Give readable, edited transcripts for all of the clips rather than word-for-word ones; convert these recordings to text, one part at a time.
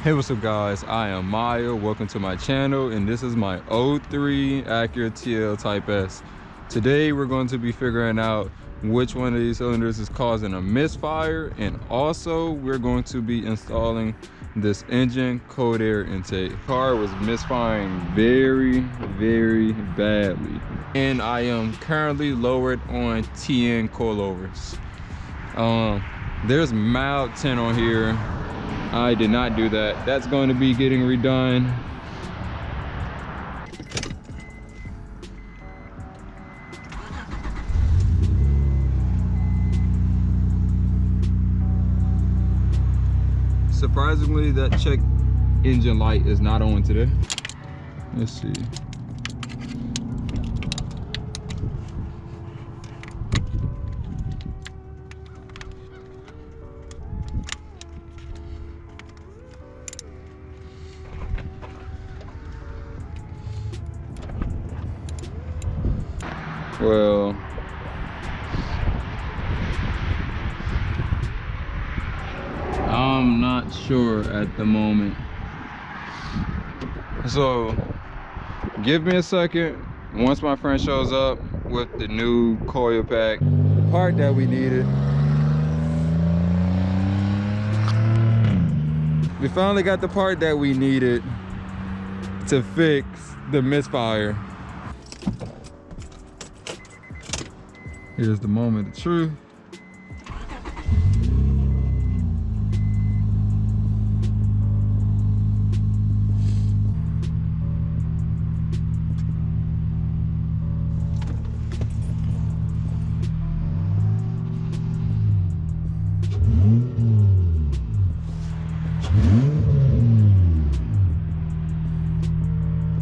Hey, what's up guys, I am Miah. Welcome to my channel, and this is my 03 Acura TL Type S. Today we're going to be figuring out which one of these cylinders is causing a misfire, and also we're going to be installing this engine cold air intake. The car was misfiring very badly, and I am currently lowered on TN coilovers. There's mild tint on here. I did not do that. That's going to be getting redone. Surprisingly, that check engine light is not on today. Let's see. Well, I'm not sure at the moment. So give me a second. Once my friend shows up with the new coil pack, the part that we needed. We finally got the part that we needed to fix the misfire. Here's the moment of truth.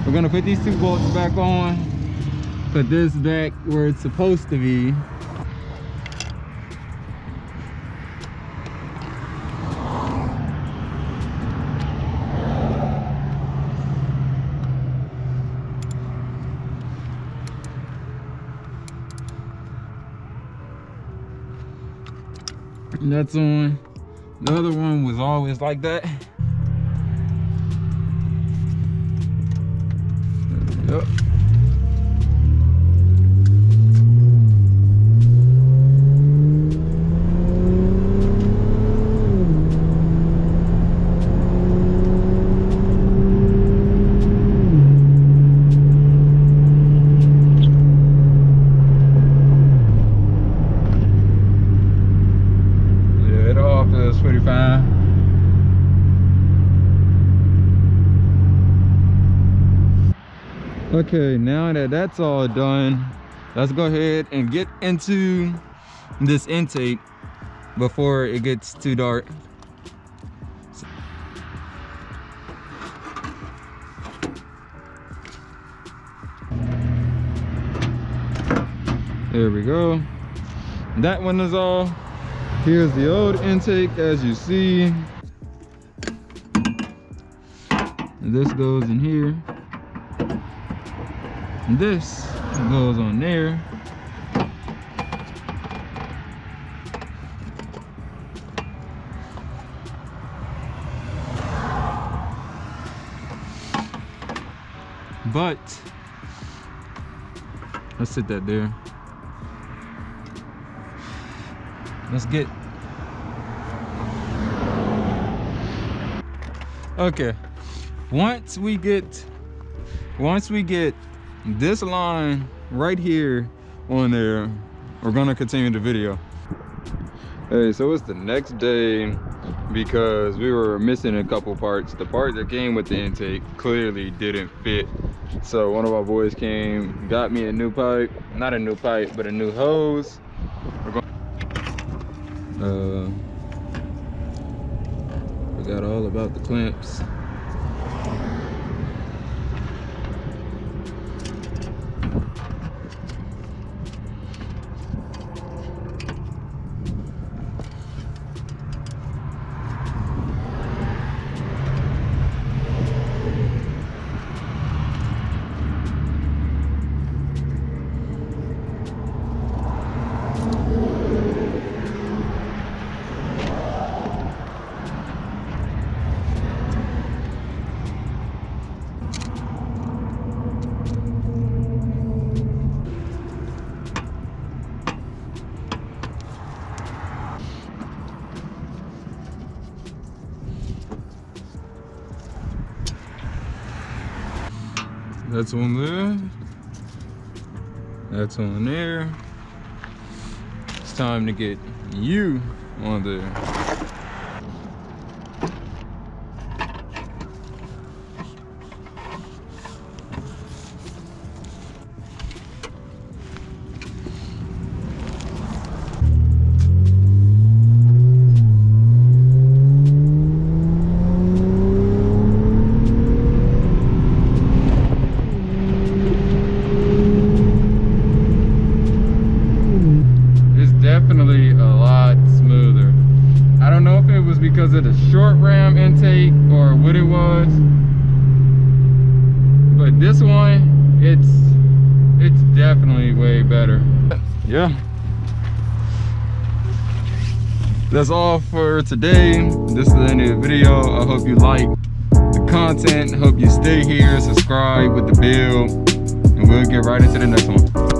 We're gonna put these two bolts back on. Put this back where it's supposed to be. And that's on. The other one was always like that. Yep. Pretty fine. Okay, now that that's all done, let's go ahead and get into this intake before it gets too dark. There we go. That one is all. Here's the old intake, as you see. And this goes in here. And this goes on there. But let's sit that there. Let's get. Okay. Once we get this line right here on there, we're gonna continue the video. Hey, so it's the next day because we were missing a couple parts. The part that came with the intake clearly didn't fit. So one of our boys came, got me a new pipe, not a new pipe, but a new hose. Forgot all about the clamps. That's on there. That's on there. It's time to get you on there. Definitely a lot smoother. I don't know if it was because of the short ram intake or what it was, but this one, it's definitely way better. Yeah, that's all for today. This is the end of the video. I hope you like the content. Hope you stay here, subscribe with the bell, and we'll get right into the next one.